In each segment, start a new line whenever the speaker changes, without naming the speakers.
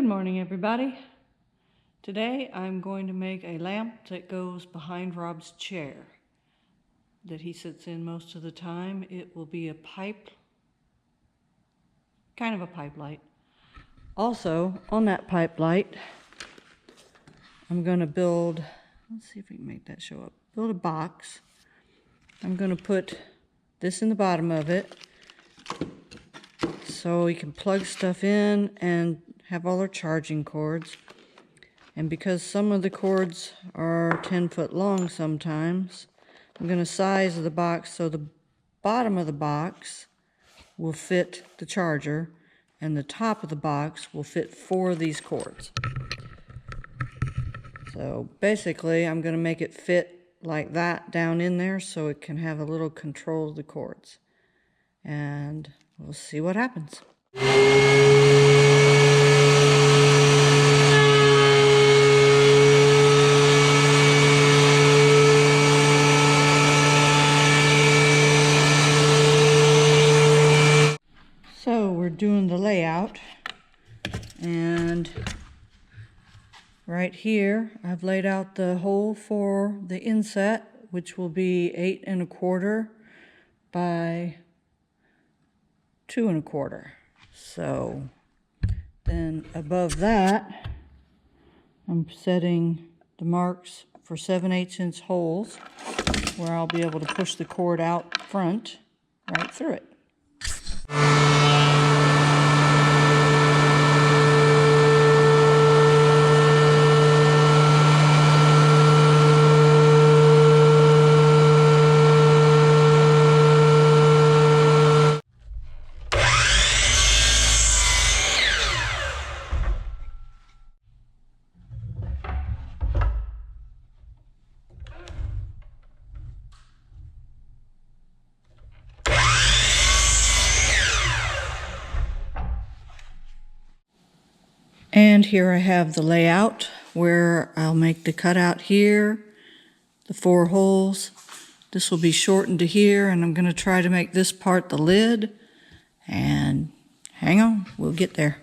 Good morning, everybody. Today I'm going to make a lamp that goes behind Rob's chair that he sits in most of the time. It will be a pipe, kind of a pipe light. Also, on that pipe light, I'm going to build, let's see if we can make that show up, build a box. I'm going to put this in the bottom of it so we can plug stuff in and have all our charging cords. And because some of the cords are 10 foot long sometimes, I'm going to size the box so the bottom of the box will fit the charger and the top of the box will fit 4 of these cords. So basically I'm going to make it fit like that down in there so it can have a little control of the cords. And we'll see what happens. So we're doing the layout, and right here I've laid out the hole for the inset, which will be 8 1/4 by 2 1/4. So then above that I'm setting the marks for 7/8" holes where I'll be able to push the cord out front right through it. And here I have the layout where I'll make the cutout here, the 4 holes. This will be shortened to here, and I'm going to try to make this part the lid. And hang on, we'll get there.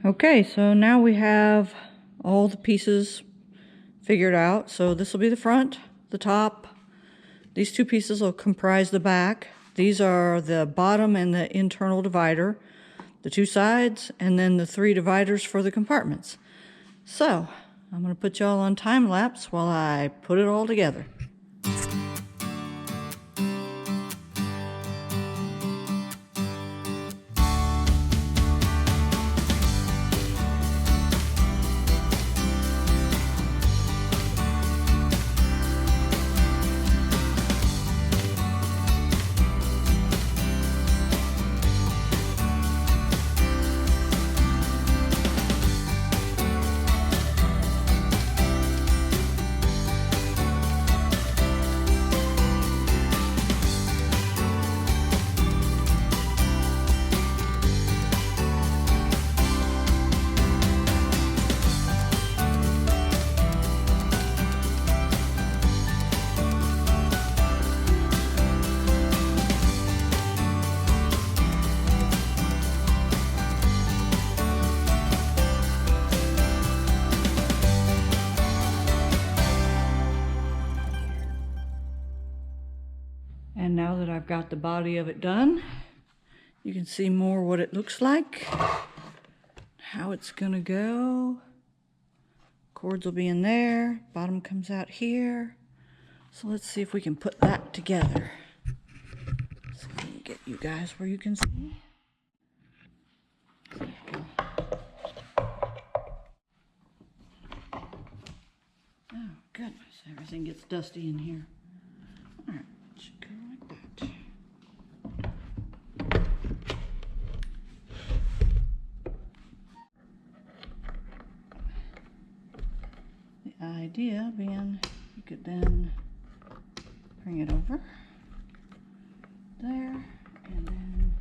Okay, so now we have all the pieces figured out. So this will be the front, the top. These 2 pieces will comprise the back. These are the bottom and the internal divider, the 2 sides, and then the 3 dividers for the compartments. So I'm going to put y'all on time lapse while I put it all together. I've got the body of it done. You can see more what it looks like, how it's gonna go. Cords will be in there, bottom comes out here. So let's see if we can put that together. So let me get you guys where you can see. Oh goodness, everything gets dusty in here. All right, should go like that. The idea being you could then bring it over there and then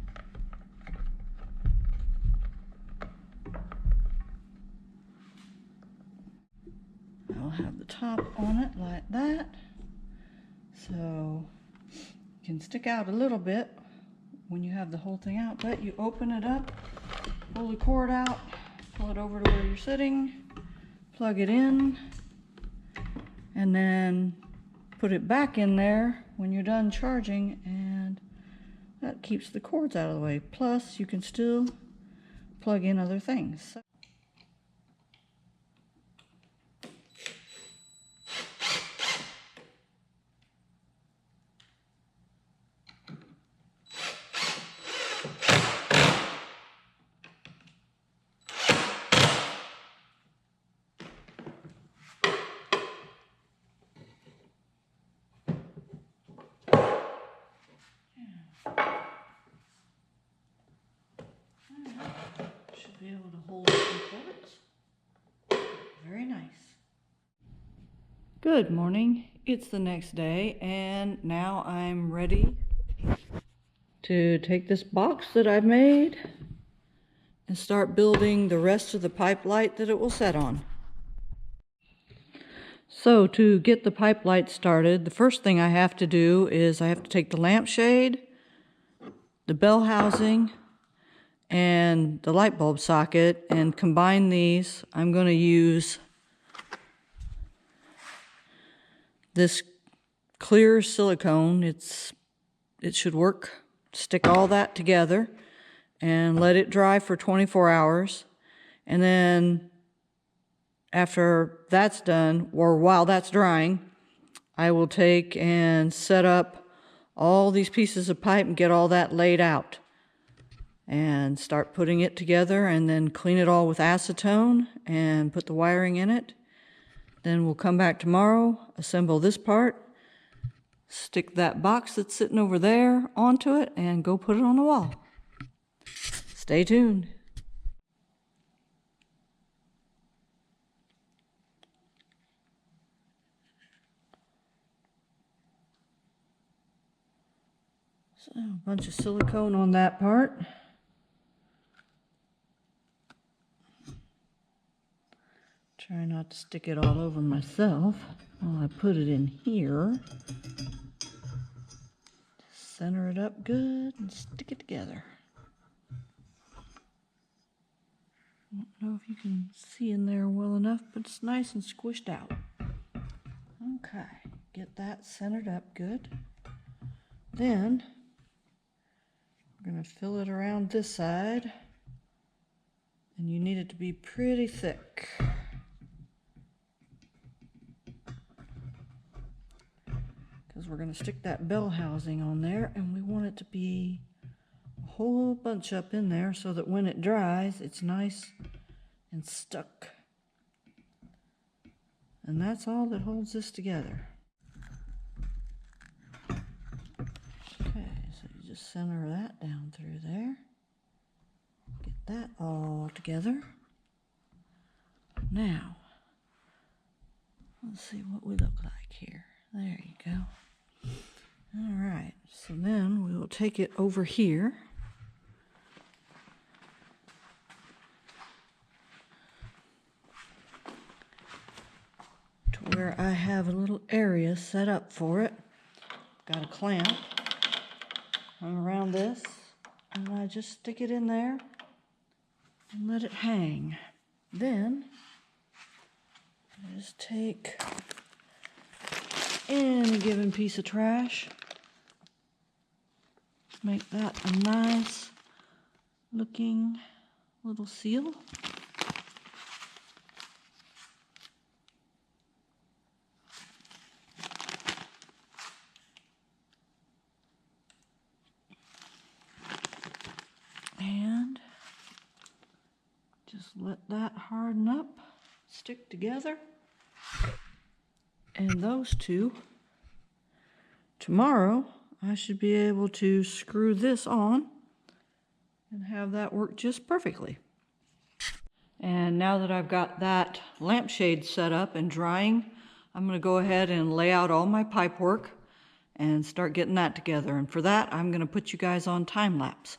I'll have the top on it like that, so it can stick out a little bit when you have the whole thing out, but you open it up, pull the cord out, pull it over to where you're sitting, plug it in, and then put it back in there when you're done charging, and that keeps the cords out of the way. Plus, you can still plug in other things. Should be able to hold some cords. Very nice. Good morning. It's the next day, and now I'm ready to take this box that I've made and start building the rest of the pipe light that it will set on. So to get the pipe light started, the first thing I have to do is I have to take the lampshade, the bell housing, and the light bulb socket and combine these. I'm going to use this clear silicone. It should work. Stick all that together and let it dry for 24 hours. And then after that's done, or while that's drying, I will take and set up all these pieces of pipe and get all that laid out and start putting it together, and then clean it all with acetone and put the wiring in it. Then we'll come back tomorrow, assemble this part, stick that box that's sitting over there onto it, and go put it on the wall. Stay tuned. So a bunch of silicone on that part. Try not to stick it all over myself while I put it in here. Just center it up good and stick it together. I don't know if you can see in there well enough, but it's nice and squished out. Okay, get that centered up good. Then we're going to fill it around this side, and you need it to be pretty thick. Because we're going to stick that bell housing on there, and we want it to be a whole bunch up in there so that when it dries, it's nice and stuck. And that's all that holds this together. Okay, so you just center that down through there. Get that all together. Now, let's see what we look like here. There you go. All right, so then we will take it over here. To where I have a little area set up for it. Got a clamp hung around this, and I just stick it in there and let it hang. Then I just take any given piece of trash make that a nice looking little seal. And just let that harden up, stick together. And those two, tomorrow I should be able to screw this on and have that work just perfectly. And now that I've got that lampshade set up and drying, I'm going to go ahead and lay out all my pipe work and start getting that together. And for that, I'm going to put you guys on time lapse.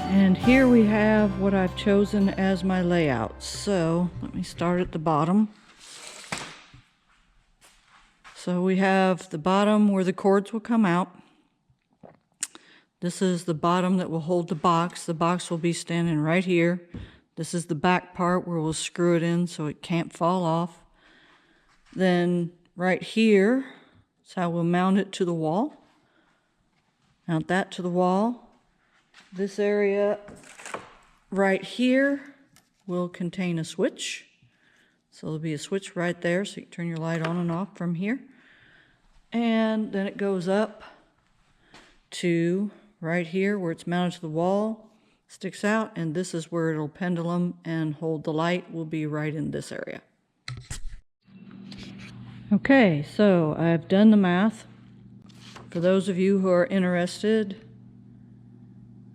And here we have what I've chosen as my layout. So let me start at the bottom. So we have the bottom where the cords will come out. This is the bottom that will hold the box. The box will be standing right here. This is the back part where we'll screw it in so it can't fall off. Then right here is how we'll mount it to the wall. Mount that to the wall. This area right here will contain a switch. So there'll be a switch right there so you can turn your light on and off from here. And then it goes up to right here where it's mounted to the wall, sticks out, and this is where it'll pendulum and hold the light, will be right in this area. Okay, so I've done the math. For those of you who are interested,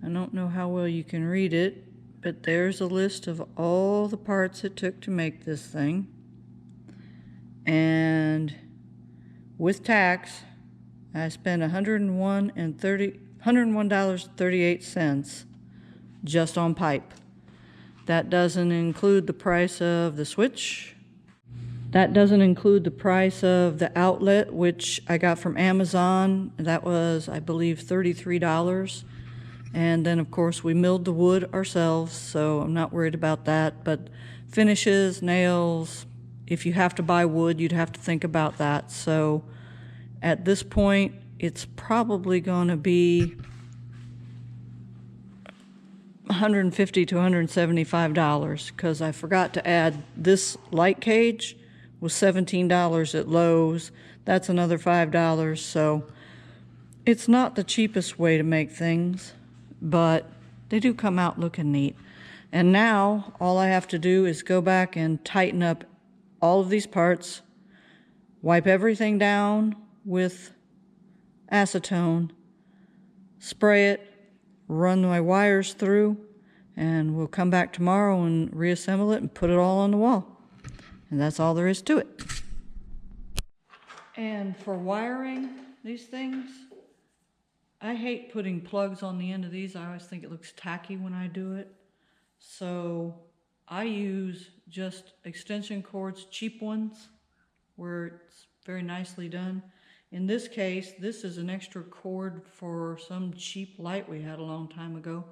I don't know how well you can read it, but there's a list of all the parts it took to make this thing. And with tax, I spent $101.38 just on pipe. That doesn't include the price of the switch. That doesn't include the price of the outlet, which I got from Amazon. That was, I believe, $33. And then, of course, we milled the wood ourselves, so I'm not worried about that. But finishes, nails, if you have to buy wood, you'd have to think about that. So at this point, it's probably going to be $150 to $175 because I forgot to add this light cage was $17 at Lowe's. That's another $5. So it's not the cheapest way to make things, but they do come out looking neat. And now all I have to do is go back and tighten up all of these parts, wipe everything down with acetone, spray it, run my wires through, and we'll come back tomorrow and reassemble it and put it all on the wall. And that's all there is to it. And for wiring these things, I hate putting plugs on the end of these. I always think it looks tacky when I do it. So I use just extension cords, cheap ones, where it's very nicely done. In this case, this is an extra cord for some cheap light we had a long time ago,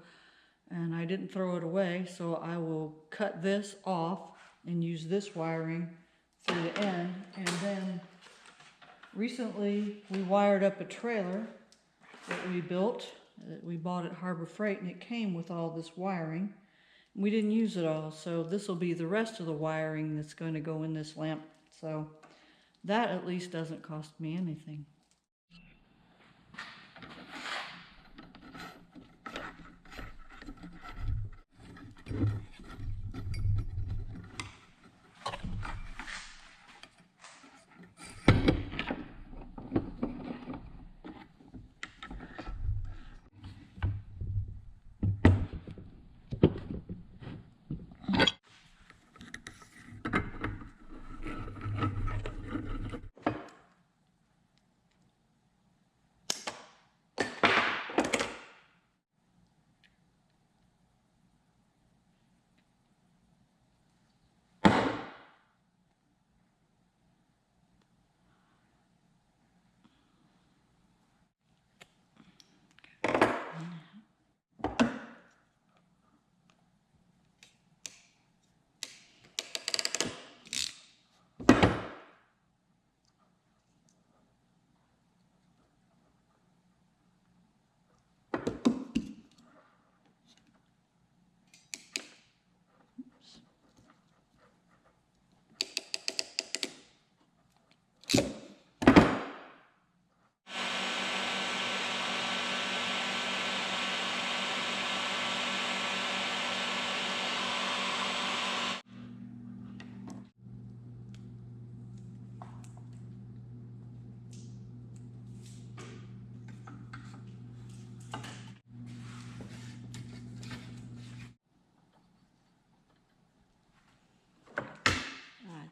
and I didn't throw it away, so I will cut this off and use this wiring through the end. And then recently we wired up a trailer that we built, that we bought at Harbor Freight, and it came with all this wiring. We didn't use it all, so this will be the rest of the wiring that's going to go in this lamp. So that at least doesn't cost me anything.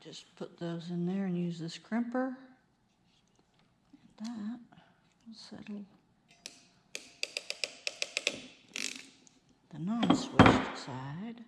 Just put those in there and use this crimper. And that will settle the non-switched side.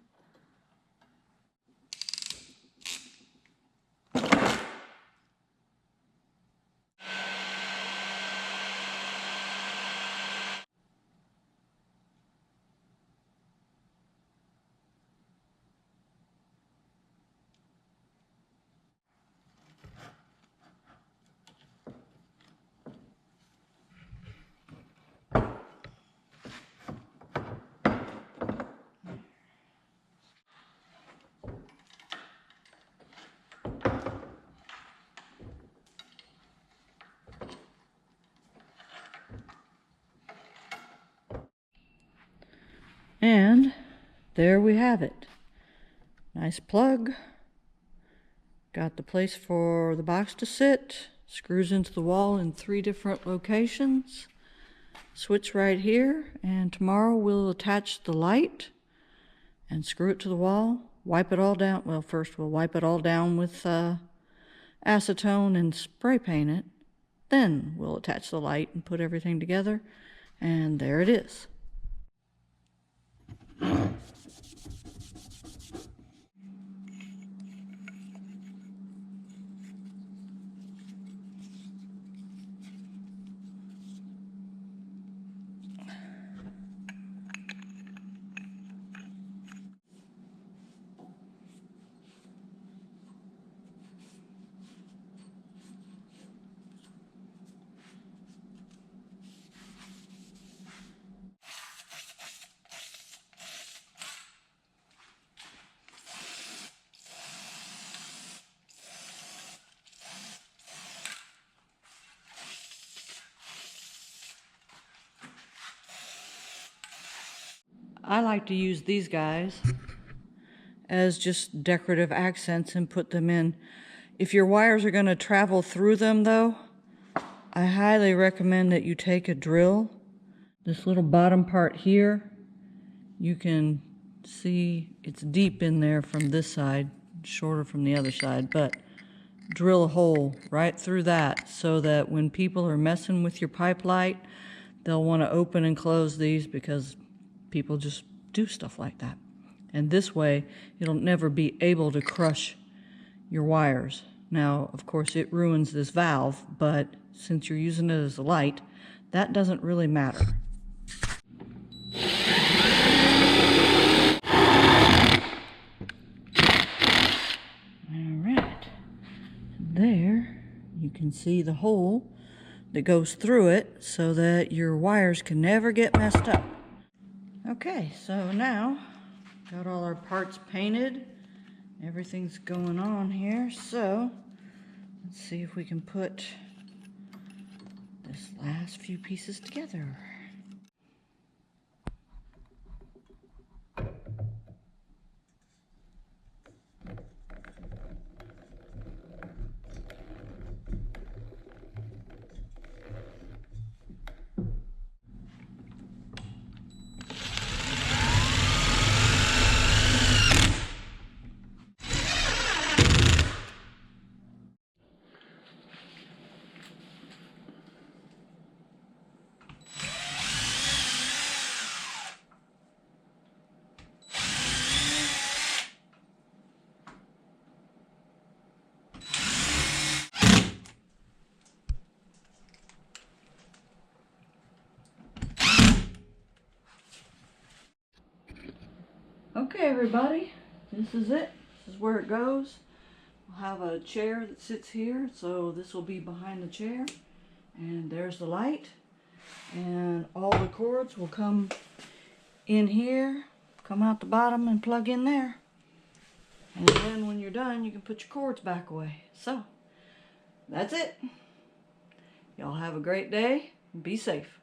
And there we have it. Nice plug. Got the place for the box to sit. Screws into the wall in 3 different locations. Switch right here, and tomorrow we'll attach the light and screw it to the wall. Wipe it all down. Well, first we'll wipe it all down with acetone and spray paint it. Then we'll attach the light and put everything together, and there it is. I like to use these guys as just decorative accents and put them in. If your wires are going to travel through them though, I highly recommend that you take a drill. This little bottom part here, you can see it's deep in there from this side, shorter from the other side, but drill a hole right through that so that when people are messing with your pipe light, they'll want to open and close these because people just do stuff like that. And this way, it'll never be able to crush your wires. Now, of course, it ruins this valve, but since you're using it as a light, that doesn't really matter. All right. There, you can see the hole that goes through it so that your wires can never get messed up. Okay, so now got all our parts painted. Everything's going on here, so let's see if we can put this last few pieces together. Okay, everybody, this is it. This is where it goes. We'll have a chair that sits here, so this will be behind the chair. And there's the light. And all the cords will come in here, come out the bottom and plug in there. And then when you're done, you can put your cords back away. So, that's it. Y'all have a great day and be safe.